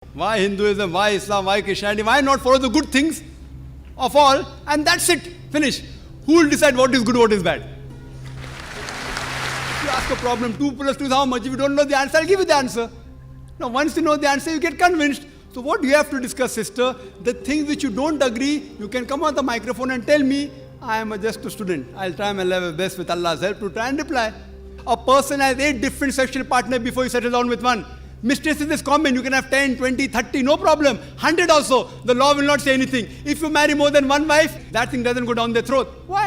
Why Hinduism, why Islam, why Christianity? Why not follow the good things of all? And that's it. Finish. Who will decide what is good, what is bad? If you ask a problem, 2 plus 2 is how much? If you don't know the answer, I'll give you the answer. Now, once you know the answer, you get convinced. So what do you have to discuss, sister? The things which you don't agree, you can come on the microphone and tell me, I am just a student. I'll try my level best with Allah's help to try and reply. A person has 8 different sexual partners before you settle down with one. Mistresses is common. You can have 10, 20, 30, no problem. 100 also. The law will not say anything. If you marry more than one wife, that thing doesn't go down their throat. Why?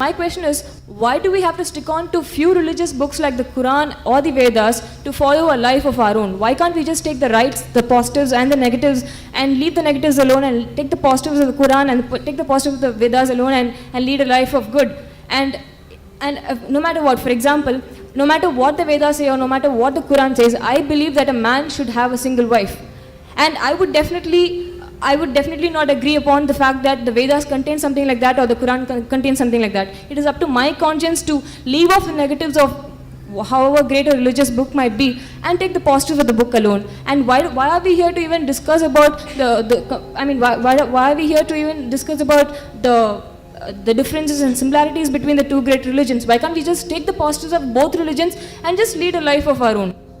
My question is, why do we have to stick on to few religious books like the Quran or the Vedas to follow a life of our own? Why can't we just take the rights, the positives and the negatives and leave the negatives alone, and take the positives of the Quran and take the positives of the Vedas alone and lead a life of good? And no matter what, for example, no matter what the Vedas say or no matter what the Quran says, I believe that a man should have a single wife. And I would definitely not agree upon the fact that the Vedas contain something like that or the Quran contains something like that. It is up to my conscience to leave off the negatives of however great a religious book might be and take the positives of the book alone. And why are we here to even discuss about why are we here to even discuss about the differences and similarities between the two great religions? Why can't we just take the positives of both religions and just lead a life of our own?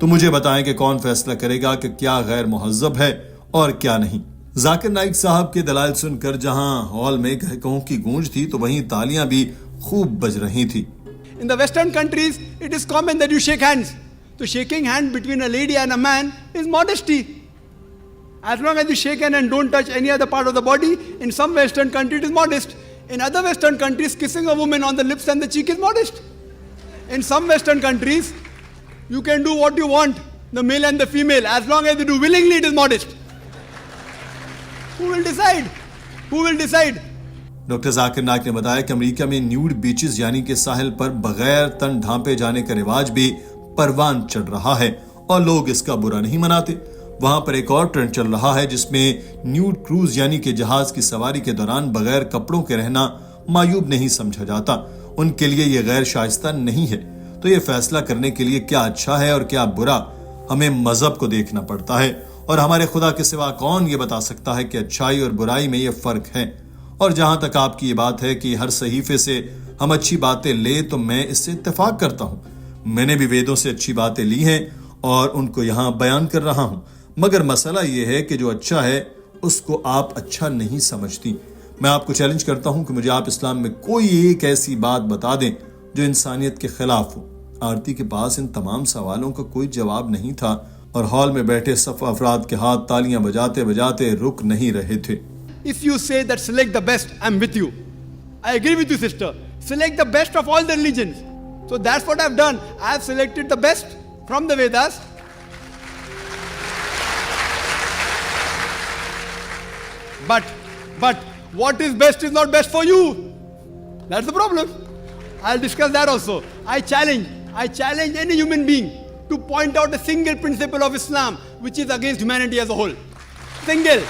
تو مجھے بتائیں کہ کون فیصلہ کرے گا کہ کیا غیر مہذب ہے اور کیا نہیں. ذاکر نائک صاحب کے دلائل سن کر جہاں ہال میں کہکہوں کی گونج تھی تو وہیں تالیاں بھی خوب بج رہی تھی. In the Western countries, it is common that you shake hands. So shaking hand between a lady and a man is modesty. As long as you shake hand and don't touch any other part of the body, in some Western countries it is modest. In other Western countries, kissing a woman on the lips and the cheek is modest. In some Western countries, you can do what you want, the male and the female. As long as you do willingly, it is modest. Who will decide? Who will decide? Doctor Zakir Naik نے بتایا کہ امریکہ میں nude beaches یعنی کہ ساحل پر بغیر تن ڈھانپے جانے کا رواج بھی پروان چڑھ رہا ہے اور لوگ اس کا برا نہیں مناتے. وہاں پر ایک اور ٹرینڈ چل رہا ہے جس میں نیوڈ کروز یعنی کہ جہاز کی سواری کے دوران بغیر کپڑوں کے رہنا معیوب نہیں سمجھا جاتا. ان کے لیے یہ غیر شائستہ نہیں ہے. تو یہ فیصلہ کرنے کے لیے کیا اچھا ہے اور کیا برا ہمیں مذہب کو دیکھنا پڑتا ہے اور ہمارے خدا کے سوا کون یہ بتا سکتا ہے کہ اچھائی اور برائی میں یہ فرق ہے. اور جہاں تک آپ کی یہ بات ہے کہ ہر صحیفے سے ہم اچھی باتیں لیں تو میں اس سے اتفاق کرتا ہوں. میں نے بھی ویدوں سے اچھی باتیں لی ہیں اور ان کو یہاں بیان کر رہا ہوں. مگر مسئلہ یہ ہے کہ جو اچھا ہے اس کو آپ اچھا نہیں سمجھتی. میں آپ کو چیلنج کرتا ہوں کہ مجھے آپ اسلام میں کوئی ایک ایسی بات بتا دیں جو انسانیت کے خلاف ہو. آرتی کے پاس ان تمام سوالوں کا کوئی جواب نہیں تھا اور ہال میں بیٹھے صف افراد کے ہاتھ تالیاں بجاتے بجاتے رک نہیں رہے تھے. If you say that select the best, I'm with you. I agree with you, sister. Select the best of all the religions. So that's what I've done. I've selected the best from the Vedas. But what is best is not best for you. That's the problem. I'll discuss that also. I challenge any human being to point out a single principle of Islam which is against humanity as a whole. Single.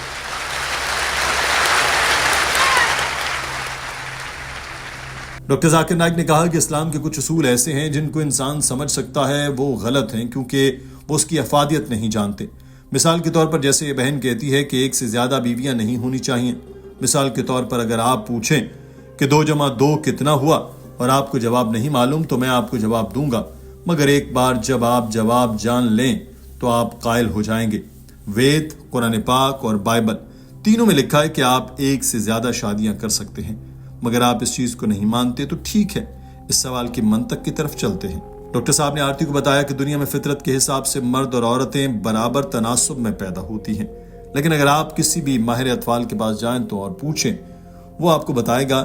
Doctor Zakir Naik نے کہا کہ اسلام کے کچھ اصول ایسے ہیں جن کو انسان سمجھ سکتا ہے وہ غلط ہیں کیونکہ وہ اس کی افادیت نہیں جانتے. مثال کے طور پر جیسے یہ بہن کہتی ہے کہ ایک سے زیادہ بیویاں نہیں ہونی چاہیے. مثال کے طور پر اگر آپ پوچھیں کہ 2 + 2 کتنا ہوا اور آپ کو جواب نہیں معلوم تو میں آپ کو جواب دوں گا. مگر ایک بار جب آپ جواب جان لیں تو آپ قائل ہو جائیں گے. وید، قرآن پاک اور بائبل تینوں میں لکھا ہے کہ آپ ایک سے زیادہ شادیاں کر سکتے ہیں. مگر آپ اس چیز کو نہیں مانتے تو ٹھیک ہے، اس سوال کی منطق کی طرف چلتے ہیں. ڈاکٹر صاحب نے آرتی کو بتایا کہ دنیا میں فطرت کے حساب سے مرد اور عورتیں برابر تناسب میں پیدا ہوتی ہیں. لیکن اگر آپ کسی بھی ماہر اطفال کے پاس جائیں تو اور پوچھیں، وہ آپ کو بتائے گا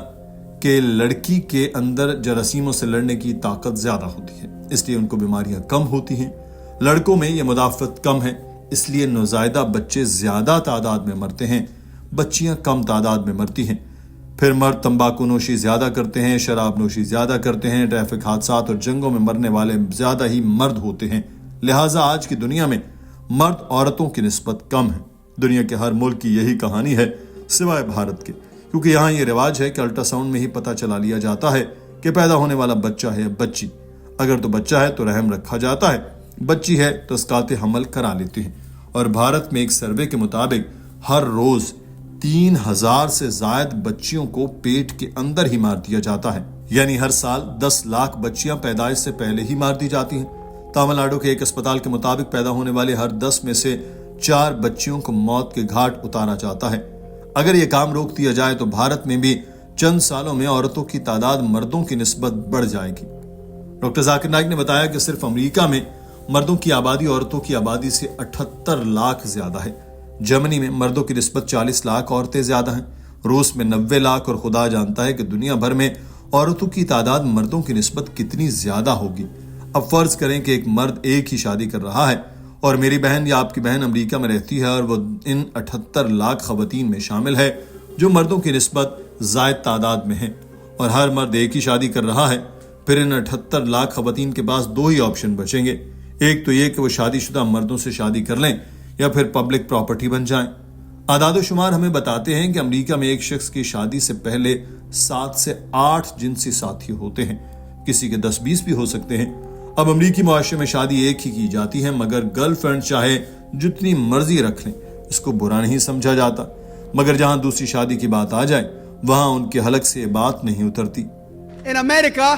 کہ لڑکی کے اندر جراثیموں سے لڑنے کی طاقت زیادہ ہوتی ہے، اس لیے ان کو بیماریاں کم ہوتی ہیں. لڑکوں میں یہ مدافعت کم ہے، اس لیے نوزائیدہ بچے زیادہ تعداد میں مرتے ہیں، بچیاں کم تعداد میں مرتی ہیں. پھر مرد تمباکو نوشی زیادہ کرتے ہیں، شراب نوشی زیادہ کرتے ہیں، ٹریفک حادثات اور جنگوں میں مرنے والے زیادہ ہی مرد ہوتے ہیں. لہٰذا آج کی دنیا میں مرد عورتوں کی نسبت کم ہے. دنیا کے ہر ملک کی یہی کہانی ہے سوائے بھارت کے، کیونکہ یہاں یہ رواج ہے کہ الٹرا ساؤنڈ میں ہی پتہ چلا لیا جاتا ہے کہ پیدا ہونے والا بچہ ہے یا بچی. اگر تو بچہ ہے تو رحم رکھا جاتا ہے، بچی ہے تو اسقاط حمل کرا لیتے ہیں. اور بھارت میں ایک سروے کے مطابق ہر روز 3000 سے زائد بچیوں کو پیٹ کے اندر ہی مار دیا جاتا ہے. یعنی ہر سال 10 لاکھ بچیاں پیدائش سے پہلے ہی مار دی جاتی ہیں. تامل ناڈو کے ایک اسپتال کے مطابق پیدا ہونے والے ہر 10 میں سے 4 بچیوں کو موت کے گھاٹ اتارا جاتا ہے. اگر یہ کام روک دیا جائے تو بھارت میں بھی چند سالوں میں عورتوں کی تعداد مردوں کی نسبت بڑھ جائے گی. ڈاکٹر ذاکر نائک نے بتایا کہ صرف امریکہ میں مردوں کی آبادی عورتوں کی آبادی سے 78 لاکھ زیادہ ہے. جرمنی میں مردوں کی نسبت 40 لاکھ عورتیں زیادہ ہیں. روس میں 90 لاکھ اور خدا جانتا ہے کہ دنیا بھر میں عورتوں کی تعداد مردوں کی نسبت کتنی زیادہ ہوگی. اب فرض کریں کہ ایک مرد ایک ہی شادی کر رہا ہے اور میری بہن یا آپ کی بہن امریکہ میں رہتی ہے اور وہ ان 78 لاکھ خواتین میں شامل ہے جو مردوں کی نسبت زائد تعداد میں ہیں اور ہر مرد ایک ہی شادی کر رہا ہے. پھر ان 78 لاکھ خواتین کے پاس 2 ہی آپشن بچیں گے. ایک تو یہ کہ وہ شادی شدہ مردوں سے شادی کر لیں یا پھر پبلک پراپرٹی بن جائیں. اعداد و شمار ہمیں بتاتے ہیں کہ امریکہ میں ایک شخص کی شادی سے پہلے 7 سے 8 جنسی ساتھی ہوتے ہیں، کسی کے 10-20 بھی ہو سکتے ہیں. اب امریکی معاشرے میں شادی ایک ہی کی جاتی ہے مگر گرل فرینڈ چاہے جتنی مرضی رکھ لیں اس کو برا نہیں سمجھا جاتا. مگر جہاں دوسری شادی کی بات آ جائے وہاں ان کے حلق سے یہ بات نہیں اترتی. In America,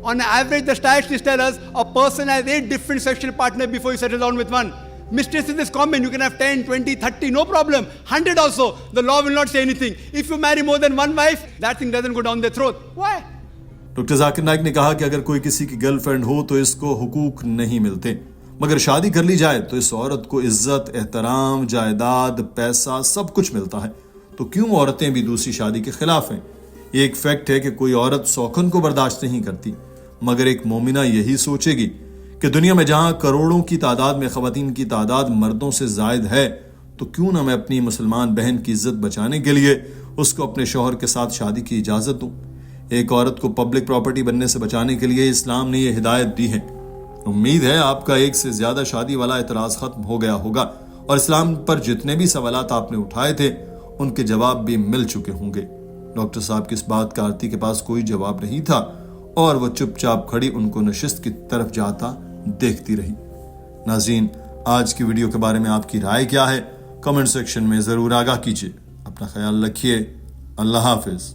On average, the statistics tell us a person has 8 different sexual partners before you settle down with one. Mistresses is common. You can have 10, 20, 30, no problem. 100 also. The law will not say anything. If you marry more than one wife, that thing doesn't go down their throat. Why? Doctor Zakir Naik نے کہا کہ اگر کوئی کسی کی girl friend ہو تو اس کو حقوق نہیں ملتے، مگر شادی کر لی جائے تو اس عورت کو عزت، احترام، جائیداد، پیسہ سب کچھ ملتا ہے. تو کیوں عورتیں بھی دوسری شادی کے خلاف ہیں؟ یہ ایک فیکٹ ہے کہ کوئی عورت سوکھن کو برداشت نہیں کرتی، مگر ایک مومنہ یہی سوچے گی کہ دنیا میں جہاں کروڑوں کی تعداد میں خواتین کی تعداد مردوں سے زائد ہے تو کیوں نہ میں اپنی مسلمان بہن کی عزت بچانے کے لیے اس کو اپنے شوہر کے ساتھ شادی کی اجازت دوں. ایک عورت کو پبلک پراپرٹی بننے سے بچانے کے لیے اسلام نے یہ ہدایت دی ہے. امید ہے آپ کا ایک سے زیادہ شادی والا اعتراض ختم ہو گیا ہوگا اور اسلام پر جتنے بھی سوالات آپ نے اٹھائے تھے ان کے جواب بھی مل چکے ہوں گے. ڈاکٹر صاحب کی اس بات کا آرتی کے پاس کوئی جواب نہیں تھا اور وہ چپ چاپ کھڑی ان کو نشست کی طرف جاتا دیکھتی رہی. ناظرین، آج کی ویڈیو کے بارے میں آپ کی رائے کیا ہے؟ کمنٹ سیکشن میں ضرور آگاہ کیجیے. اپنا خیال رکھیے. اللہ حافظ.